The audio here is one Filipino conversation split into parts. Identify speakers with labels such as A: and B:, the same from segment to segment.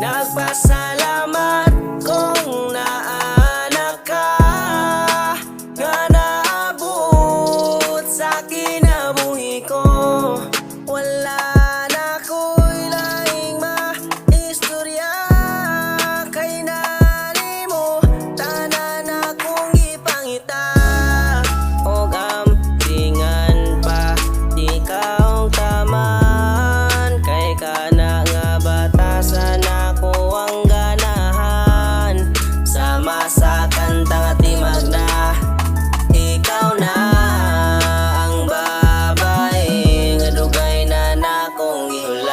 A: Nagpasalamat kung naanak ka, nga naabot sa kinabuhi ko. Wala na ko'y laing maistorya, kay nani mo tanan akong ipangita. Og ampingan pa di ka taman, kay kana nga batasan ako ang ganahan. Sama sa kantang at timag na ikaw na ang babae nga dugay na nakong gihulat,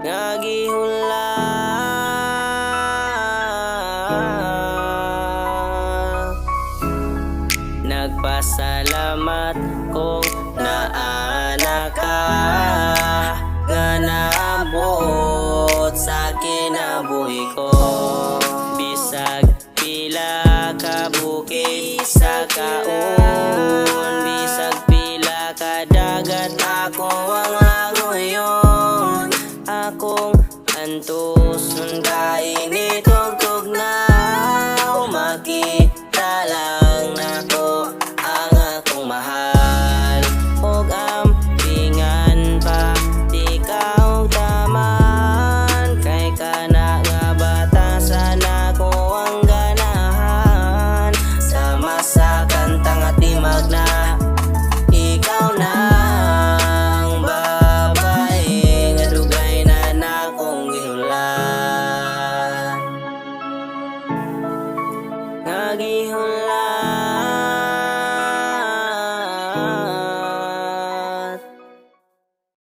A: nga gihulat. Nagpasalamat kung naanak ka, nga naabot sa kinabuhi ko. Bisag pila ka bukid sa kaon, bisag pila ka dagat, ako ang langoyon. Akong antuson kain itugtog na makita lang nako ang akong mahal. Og ampingan pa di ka taman, kay kana nga batasan ako ang ganahan. Sama sa kantang at timag na ikaw na ang babae nga dugay na nakong gihulat, nga gihulat.